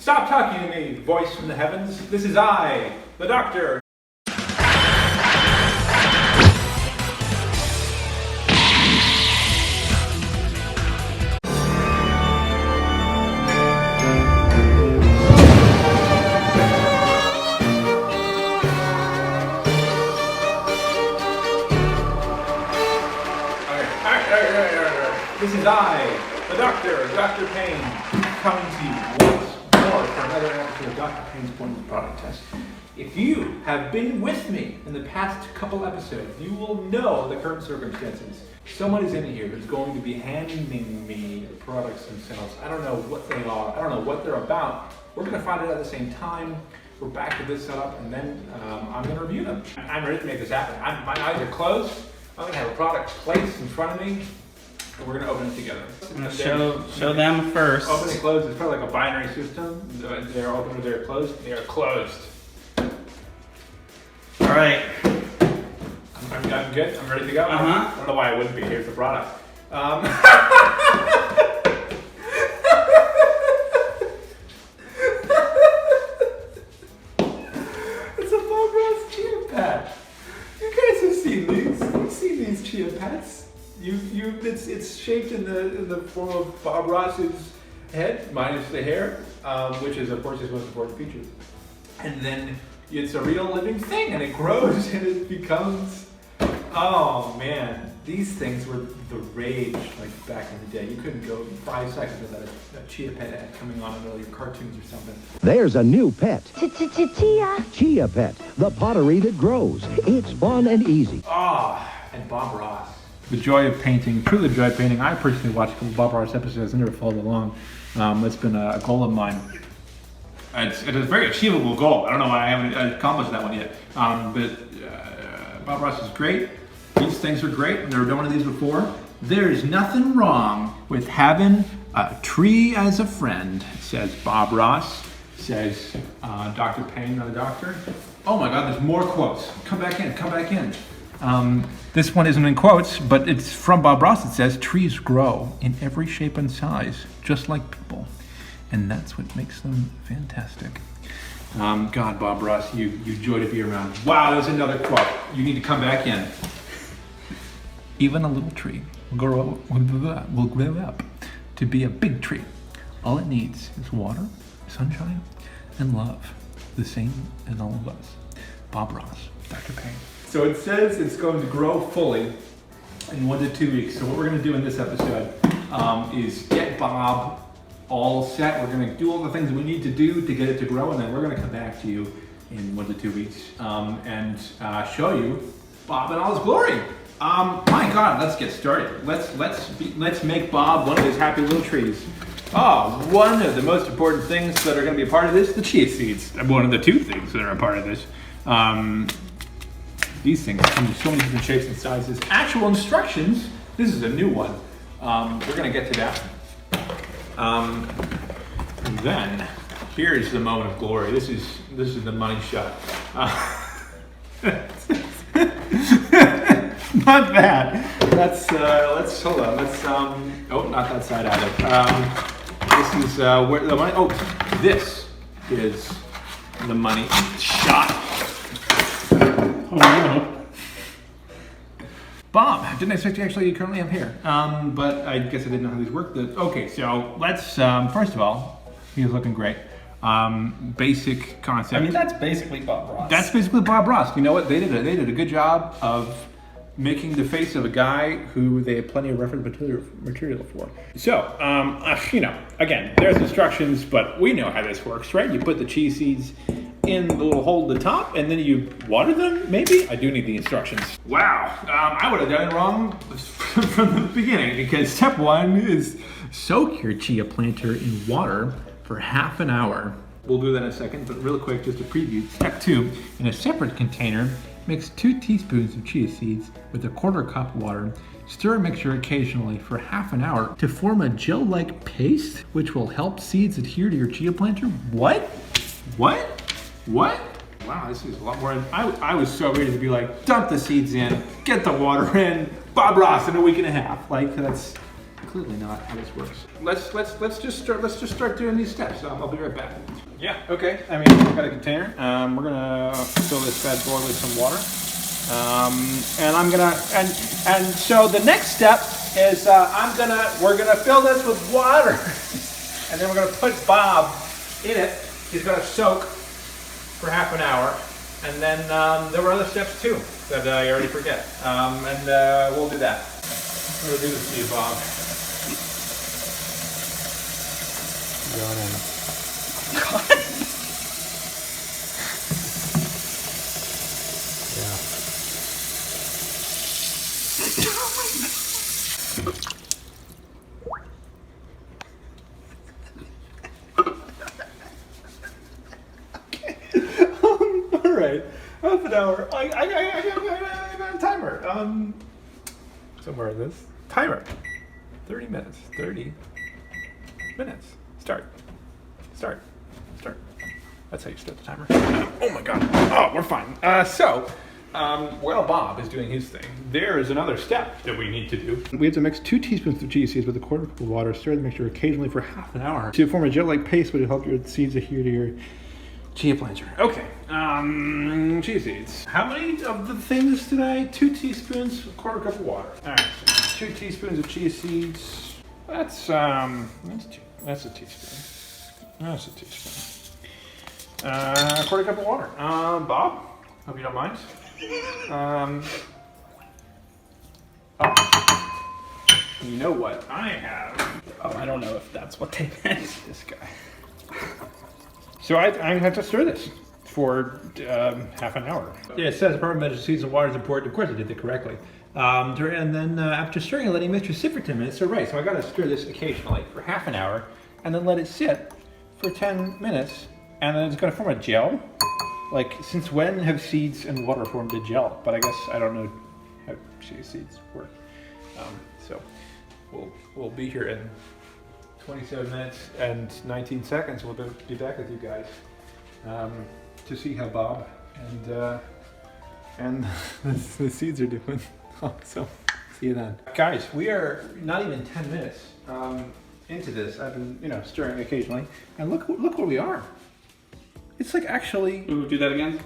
Stop talking to me, voice from the heavens. This is I, the doctor. This is I, the doctor, Dr. Paine, coming to you once more for another episode of Dr. Paine's Pointless Product Test. If you have been with me in the past couple episodes, you will know the current circumstances. Someone is in here who's going to be handing me the products themselves. I don't know what they are. I don't know what they're about. We're going to find out at the same time. We're back to this setup, and then I'm going to review them. I'm ready to make this happen. My eyes are closed. I'm going to have a product placed in front of me. And we're going to open it together. I'm going to show them first. Open and close. It's probably like a binary system. They're open or they're closed. They are closed. All right. I'm good. I'm ready to go. I don't know why I wouldn't be. Here's the product. It's a Bob Ross Chia Pet. You guys have seen these. You've seen these Chia Pets. It's shaped in the form of Bob Ross's head, minus the hair, which is of course his most important feature. And then it's a real living thing, and it grows and it becomes. Oh man, these things were the rage like back in the day. You couldn't go 5 seconds without a Chia Pet ad coming on in one of your cartoons or something. There's a new pet. Chia. Chia Pet, the pottery that grows. It's fun and easy. And Bob Ross. The joy of painting, truly the joy of painting. I personally watched a couple of Bob Ross episodes and never followed along. It's been a goal of mine. It's a very achievable goal. I don't know why I haven't accomplished that one yet. But Bob Ross is great. These things are great. I've never done one of these before. There's nothing wrong with having a tree as a friend, says Bob Ross. Says Dr. Paine, not a doctor. Oh my God, there's more quotes. Come back in. This one isn't in quotes, but it's from Bob Ross. It says, trees grow in every shape and size, just like people. And that's what makes them fantastic. God, Bob Ross, you joy to be around. Wow, there's another quote. You need to come back in. Even a little tree will grow up to be a big tree. All it needs is water, sunshine, and love. The same as all of us. Bob Ross, Dr. Paine. So it says it's going to grow fully in 1 to 2 weeks. So what we're going to do in this episode is get Bob all set. We're going to do all the things we need to do to get it to grow, and then we're going to come back to you in 1 to 2 weeks and show you Bob in all his glory. My God, let's get started. Let's make Bob one of his happy little trees. One of the most important things that are going to be a part of this, the chia seeds. One of the 2 things that are a part of this. These things come in so many different shapes and sizes. Actual instructions. This is a new one. We're going to get to that. And then here's the moment of glory. This is the money shot. Not that. Let's hold on. Not that side either. This is where the money. This is the money shot. Oh no. Bob, didn't expect you actually currently have hair. But I guess I didn't know how these work. Okay, so let's, first of all, he's looking great. Basic concept. I mean, that's basically Bob Ross. That's basically Bob Ross. You know what? They did a good job of making the face of a guy who they had plenty of reference material for. So, again, there's instructions, but we know how this works, right? You put the chia seeds in the little hole at the top, and then you water them, maybe? I do need the instructions. Wow, I would have done it wrong from the beginning, because step 1 is soak your chia planter in water for half an hour. We'll do that in a second, but real quick, just to preview. Step 2, in a separate container, mix 2 teaspoons of chia seeds with a 1/4 cup water. Stir a mixture occasionally for half an hour to form a gel-like paste, which will help seeds adhere to your chia planter. What? Wow, this is a lot more. I was so ready to be like, dump the seeds in, get the water in, Bob Ross in a week and a half. Like, that's clearly not how this works. Let's just start doing these steps. I'll be right back. Yeah. Okay. I mean, I've got a container. We're gonna fill this bad boy with some water. And I'm gonna and so the next step is we're gonna fill this with water, and then we're gonna put Bob in it. He's gonna soak for half an hour, and then there were other steps too that I already forget. And we'll do that. I'm gonna do this to you, Bob. Going in. All right, half an hour. I got a timer. Somewhere in this timer. 30 minutes. 30 minutes. Start. That's how you start the timer. Oh my God. Oh, we're fine. While Bob is doing his thing, there is another step that we need to do. We have to mix 2 teaspoons of chia seeds with a quarter cup of water. Stir the mixture occasionally for half an hour to form a gel-like paste, which will help your seeds adhere to your chia planter. Okay, chia seeds. How many of the things today? 2 teaspoons, a quarter cup of water. All right, so 2 teaspoons of chia seeds. That's a teaspoon. That's a teaspoon. A quarter cup of water. Bob, hope you don't mind. You know what I have? Oh, I don't know if that's what they meant. This guy. So I'm gonna have to stir this for half an hour. Yeah, it says the proper measure of seeds and water is important. Of course, I did it correctly. And then after stirring, letting mixture sit for 10 minutes. So right, so I gotta stir this occasionally for half an hour, and then let it sit for 10 minutes, and then it's gonna form a gel. Like, since when have seeds and water formed a gel? But I guess I don't know how chia seeds work. So we'll be here in 27 minutes and 19 seconds. We'll be back with you guys to see how Bob and the seeds are doing. So see you then, guys. We are not even 10 minutes into this. I've been stirring occasionally, and look where we are. It's like actually. Ooh, do that again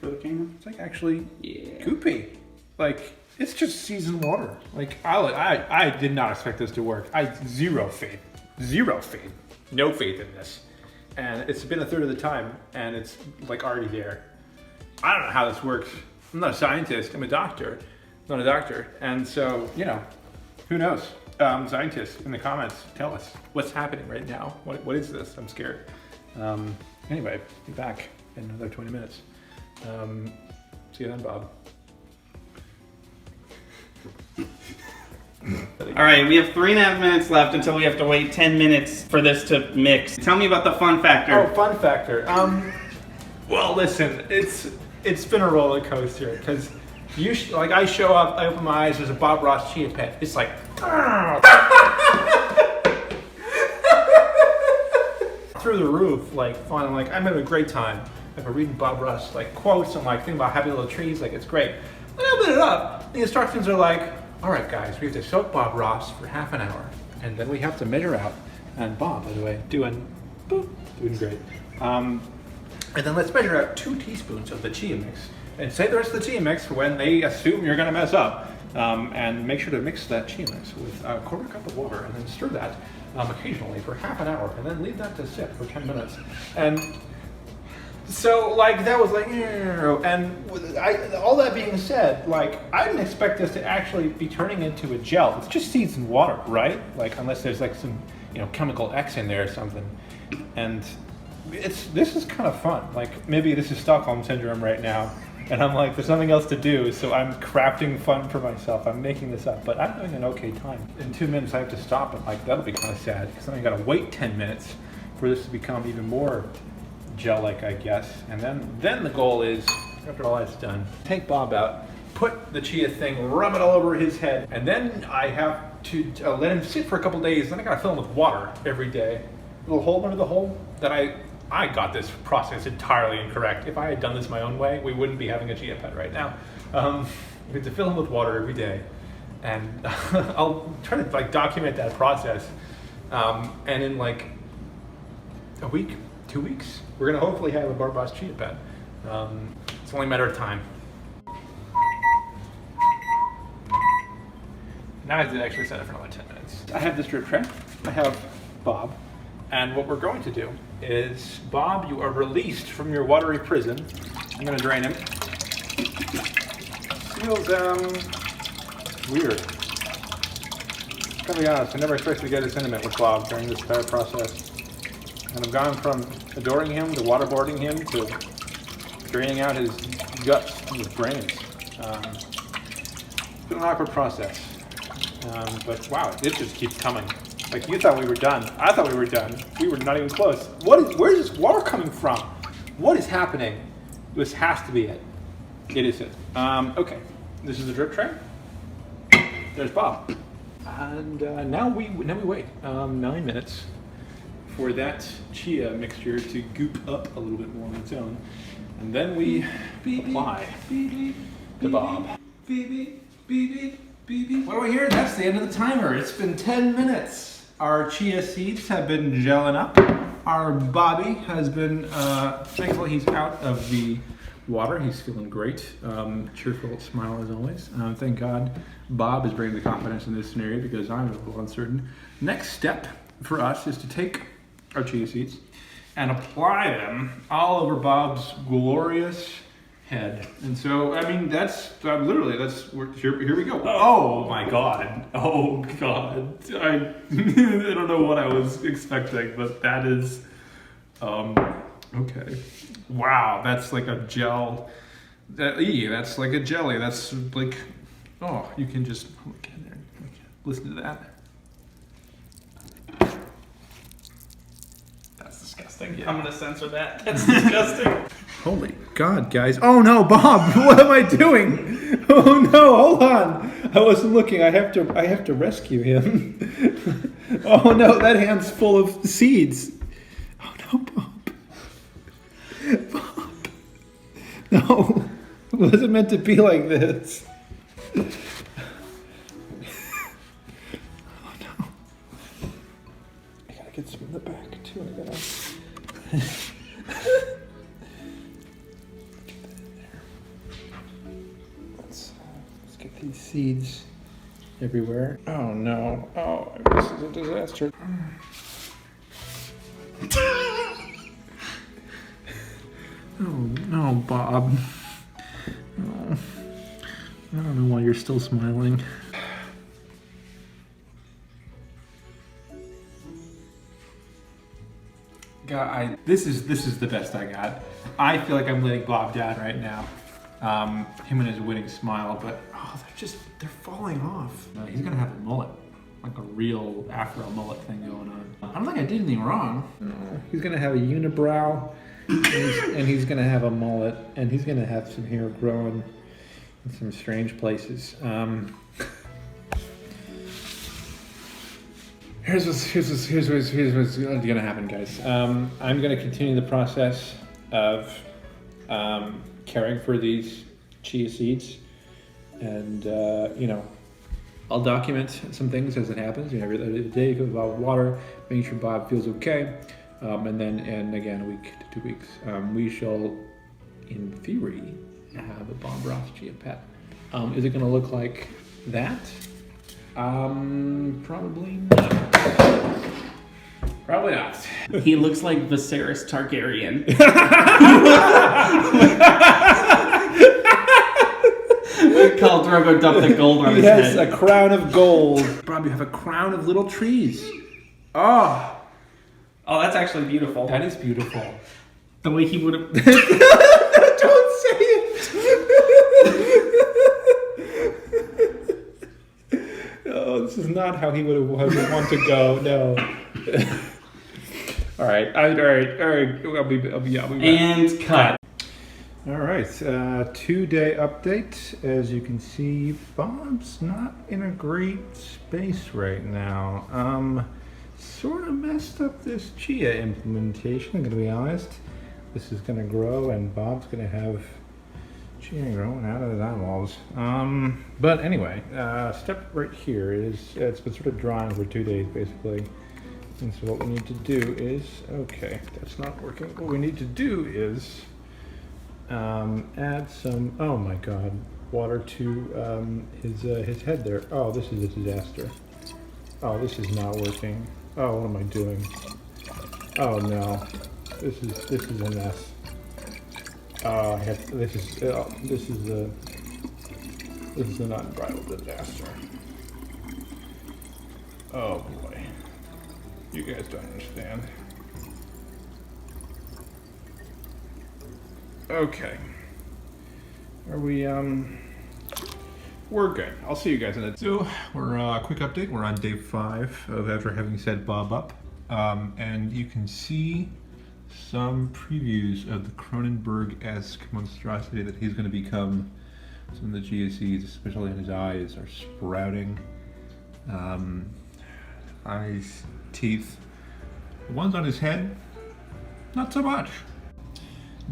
for the camera. It's like actually goopy. Like, it's just seasoned water. Like, I did not expect this to work. Zero faith. No faith in this. And it's been a third of the time, and it's like already there. I don't know how this works. I'm not a scientist. I'm a doctor. I'm not a doctor. And so, who knows? Scientists in the comments, tell us what's happening right now. What is this? I'm scared. Anyway, be back in another 20 minutes. See you then, Bob. All right, we have 3.5 minutes left until we have to wait 10 minutes for this to mix. Tell me about the fun factor. Oh, fun factor. Well, listen, it's been a roller coaster because I show up, I open my eyes, there's a Bob Ross chia pet. It's like, through the roof, like fun. I'm having a great time. I'm reading Bob Ross quotes and thinking about happy little trees. It's great. Then I open it up. The instructions are like, all right, guys, we have to soak Bob Ross for half an hour, and then we have to measure out. And Bob, by the way, doing great. And then let's measure out 2 teaspoons of the chia mix, and save the rest of the chia mix for when they assume you're gonna mess up. And make sure to mix that chia mix with a quarter cup of water, and then stir that occasionally for half an hour, and then leave that to sit for 10 minutes. And so, that was and all that being said, I didn't expect this to actually be turning into a gel. It's just seeds and water, right? Unless there's some, chemical X in there or something. And this is kind of fun. Maybe this is Stockholm Syndrome right now. And I'm there's nothing else to do, so I'm crafting fun for myself. I'm making this up, but I'm doing an okay time. In 2 minutes, I have to stop, and that'll be kind of sad, because then I gotta wait 10 minutes for this to become even more gel-like, I guess. And then the goal is, after all that's done, take Bob out, put the chia thing, rub it all over his head, and then I have to let him sit for a couple days. Then I gotta fill him with water every day. A little hole under the hole that I got this process entirely incorrect. If I had done this my own way, we wouldn't be having a chia pet right now. We have to fill him with water every day, and I'll try to like document that process. And in like a week, 2 weeks, we're gonna hopefully have a Barboss Chia Pet. It's only a matter of time. Now I have to actually set it for another 10 minutes. I have this drip tray. I have Bob. And what we're going to do is, Bob, you are released from your watery prison. I'm gonna drain him. Feels, weird. Gotta be honest, I never expected to get this intimate with Bob during this entire process. And I've gone from adoring him to waterboarding him to draining out his guts and his brains. It's been an awkward process. But wow, it just keeps coming. Like, you thought we were done. I thought we were done. We were not even close. Where is this water coming from? What is happening? This has to be it. It is it. Okay, this is the drip tray. There's Bob. And now we wait 9 minutes for that chia mixture to goop up a little bit more on its own. And then we apply to Bob. What do I hear? That's the end of the timer. It's been 10 minutes. Our chia seeds have been gelling up. Our Bobby has been, thankfully he's out of the water. He's feeling great. Cheerful smile as always. Thank God Bob is bringing the confidence in this scenario because I'm a little uncertain. Next step for us is to take our chia seeds and apply them all over Bob's glorious head. And so, I mean, that's literally, here we go. Oh my God. Oh God. I don't know what I was expecting, but that is, okay. Wow, that's like a gel. That's like a jelly. That's like, oh, you can just look in there. Listen to that. That's disgusting. Yeah. I'm gonna censor that. That's disgusting. Holy God, guys. Oh no, Bob, what am I doing? Oh no, hold on. I wasn't looking. I have to rescue him. Oh no, that hand's full of seeds. Oh no, Bob. Bob. No, it wasn't meant to be like this. Oh no. I gotta get some in the back too. I gotta. Let's get these seeds everywhere. Oh no. Oh, this is a disaster. Oh no, Bob. Oh. I don't know why you're still smiling. God, this is the best I got. I feel like I'm letting Bob down right now. Him and his winning smile, but they're falling off. He's gonna have a mullet, like a real Afro mullet thing going on. I don't think I did anything wrong. No, he's gonna have a unibrow, and he's gonna have a mullet, and he's gonna have some hair growing in some strange places. Here's what's gonna happen, guys. I'm gonna continue the process of caring for these chia seeds, and I'll document some things as it happens. Every day about water, making sure Bob feels okay, and again, a week to 2 weeks, we shall, in theory, have a Bob Ross chia pet. Is it gonna look like that? Probably not. Probably not. He looks like Viserys Targaryen. Khal Drogo dumped the gold on his head. He has a crown of gold. Bob, you have a crown of little trees. Oh, that's actually beautiful. That is beautiful. The way he would have. Don't say it. Oh, this is not how he would have wanted to go. No. All right. I'll be back. And cut. All right. 2-day update. As you can see, Bob's not in a great space right now. Sort of messed up this chia implementation. I'm gonna be honest. This is gonna grow, and Bob's gonna have She ain't growing out of his eyeballs. But anyway, step right here is, it's been sort of drying for 2 days basically. And so what we need to do is, okay, that's not working. What we need to do is add some, oh my god, water to his head there. Oh, this is a disaster. Oh, this is not working. Oh, what am I doing? Oh no, this is a mess. This is an unbridled disaster. Oh boy, you guys don't understand. Okay, are we we're good. I'll see you guys in a. So we're quick update. We're on day 5 of after having set Bob up, and you can see some previews of the Cronenberg-esque monstrosity that he's going to become. Some of the GSEs, especially in his eyes, are sprouting. Eyes, teeth. The ones on his head, not so much.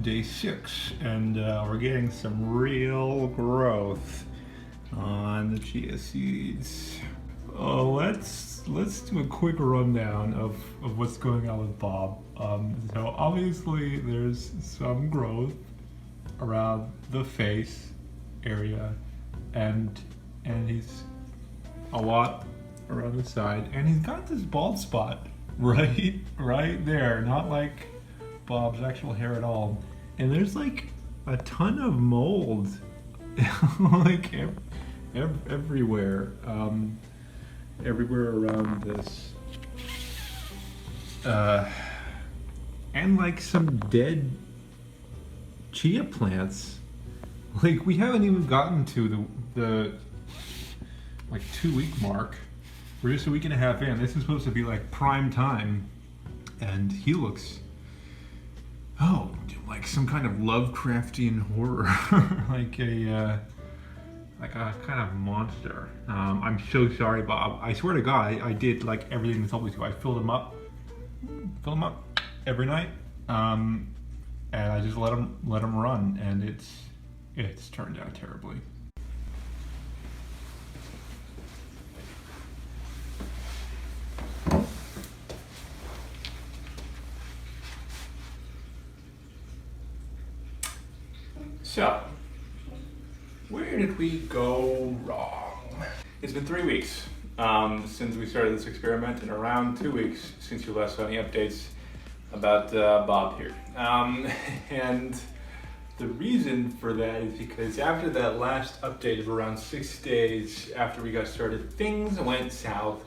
Day 6, and we're getting some real growth on the GSEs. Oh, let's do a quick rundown of what's going on with Bob. So obviously there's some growth around the face area, and he's a lot around the side, and he's got this bald spot right there, not like Bob's actual hair at all. And there's like a ton of mold, like everywhere. Everywhere around this, and like some dead chia plants. Like we haven't even gotten to the like 2-week mark. We're just a week and a half in. This is supposed to be like prime time, and he looks, oh, like some kind of Lovecraftian horror, like a kind of monster. I'm so sorry, Bob. I swear to God, I did like everything they told me to. I filled him up every night, and I just let him run, and it's turned out terribly. So, where did we go wrong? It's been 3 weeks since we started this experiment, and around 2 weeks since you last saw any updates about Bob here. And the reason for that is because after that last update of around 6 days after we got started, things went south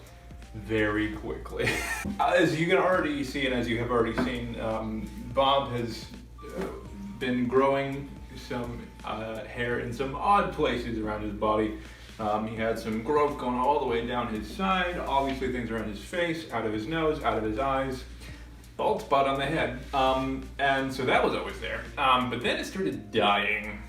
very quickly. As you can already see, and as you have already seen, Bob has been growing some hair in some odd places around his body. He had some growth going all the way down his side, obviously things around his face, out of his nose, out of his eyes, bald spot on the head, and so that was always there. But then it started dying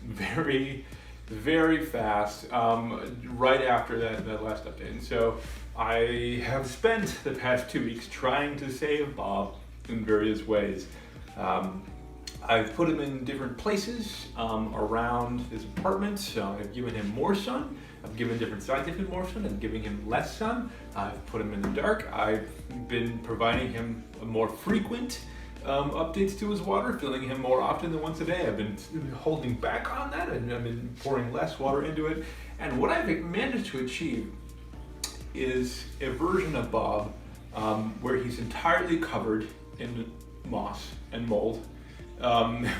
very, very fast right after that last update. And so I have spent the past 2 weeks trying to save Bob in various ways. I've put him in different places around his apartment. I've given him more sun. I've given different sides of him more sun. I'm giving him less sun. I've put him in the dark. I've been providing him more frequent updates to his water, filling him more often than once a day. I've been holding back on that, and I've been pouring less water into it. And what I've managed to achieve is a version of Bob where he's entirely covered in moss and mold.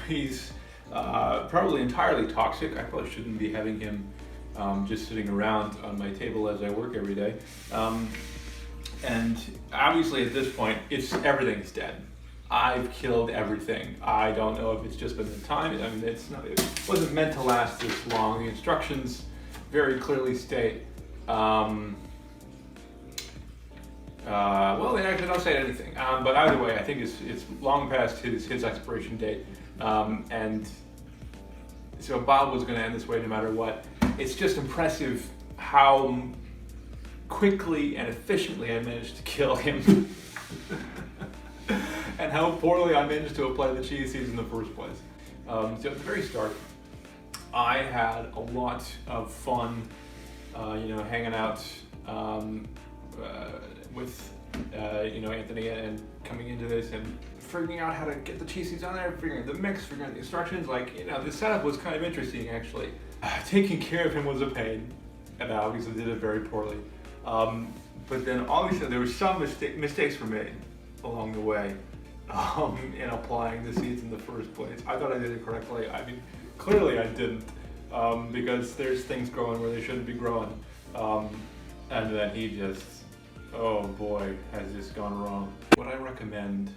He's probably entirely toxic. I probably shouldn't be having him just sitting around on my table as I work every day. And obviously at this point, everything's dead. I've killed everything. I don't know if it's just been the time. I mean, it wasn't meant to last this long. The instructions very clearly state, well, they actually don't say anything. But either way, I think it's long past his expiration date. And so Bob was going to end this way no matter what. It's just impressive how quickly and efficiently I managed to kill him. And how poorly I managed to apply the chia seeds in the first place. So at the very start, I had a lot of fun, hanging out with Anthony and coming into this and figuring out how to get the cheese seeds on there, figuring out the mix, figuring out the instructions. The setup was kind of interesting actually. Taking care of him was a pain, and I obviously did it very poorly. But then obviously there were some mistakes were made along the way in applying the seeds in the first place. I thought I did it correctly. I mean, clearly I didn't, because there's things growing where they shouldn't be growing. And then he just, oh boy, has this gone wrong. Would I recommend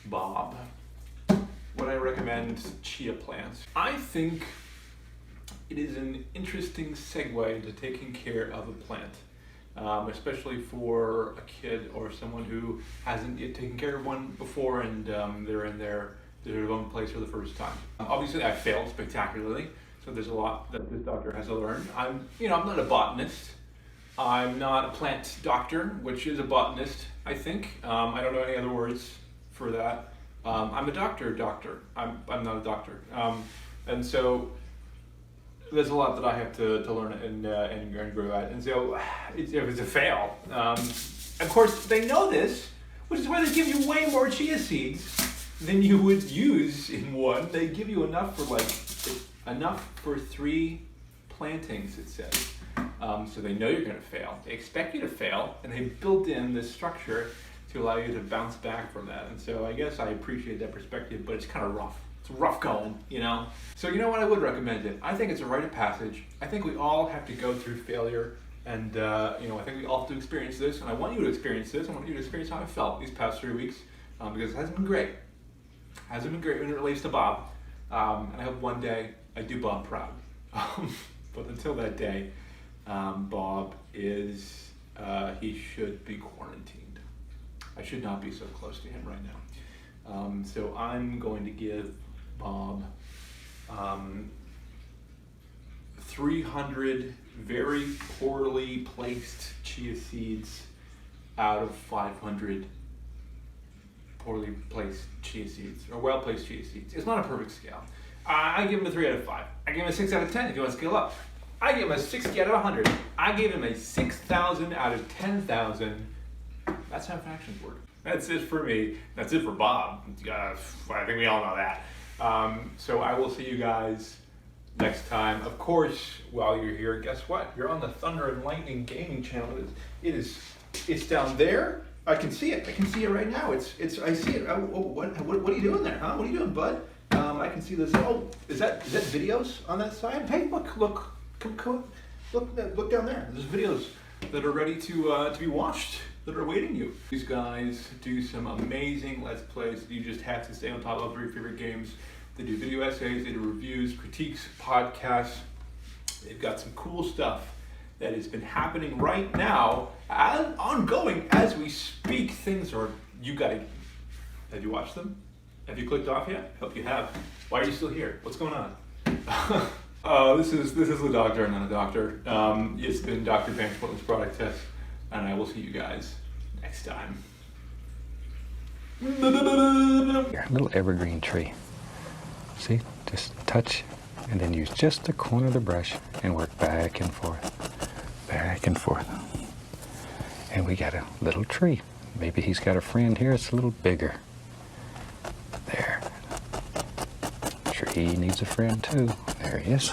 Bob? Would I recommend chia plants? I think it is an interesting segue into taking care of a plant, especially for a kid or someone who hasn't yet taken care of one before and they're in their own place for the first time. Obviously, I failed spectacularly, so there's a lot that this doctor has to learn. I'm not a botanist. I'm not a plant doctor, which is a botanist, I think. I don't know any other words for that. I'm a doctor. I'm not a doctor. And so there's a lot that I have to learn and grow at. And so it was a fail. Of course, they know this, which is why they give you way more chia seeds than you would use in one. They give you enough for 3 plantings, it says. So they know you're going to fail. They expect you to fail, and they built in this structure to allow you to bounce back from that. And so I guess I appreciate that perspective, but it's kind of rough. It's rough going, So you know what? I would recommend it. I think it's a rite of passage. I think we all have to go through failure, and I think we all have to experience this. And I want you to experience this. I want you to experience how I felt these past 3 weeks, because it hasn't been great. It hasn't been great when it relates to Bob. And I hope one day I do Bob proud. But until that day, Bob is, he should be quarantined. I should not be so close to him right now. So I'm going to give Bob 300 very poorly placed chia seeds out of 500 poorly placed chia seeds, or well-placed chia seeds. It's not a perfect scale. I give him a 3 out of 5. I give him a 6 out of 10 if you want to scale up. I give him a 60 out of 100. I gave him a 6,000 out of 10,000. That's how fractions work. That's it for me. That's it for Bob. I think we all know that. So I will see you guys next time. Of course, while you're here, guess what? You're on the Thunder and Lightning Gaming channel. It's down there. I can see it. I can see it right now. I see it. What are you doing there, huh? What are you doing, bud? I can see this. Oh, is that videos on that side? Hey, look, look down there. There's videos that are ready to be watched, that are awaiting you. These guys do some amazing Let's Plays. You just have to stay on top of your favorite games. They do video essays, they do reviews, critiques, podcasts. They've got some cool stuff that has been happening right now, and ongoing as we speak. Things are, have you watched them? Have you clicked off yet? Hope you have. Why are you still here? What's going on? This is the doctor, not a doctor. It's been Dr. Paine's Pointless Product Test, and I will see you guys next time. Here, a little evergreen tree. See, just touch, and then use just the corner of the brush and work back and forth, back and forth. And we got a little tree. Maybe he's got a friend here, it's a little bigger. There. Tree needs a friend too. There he is.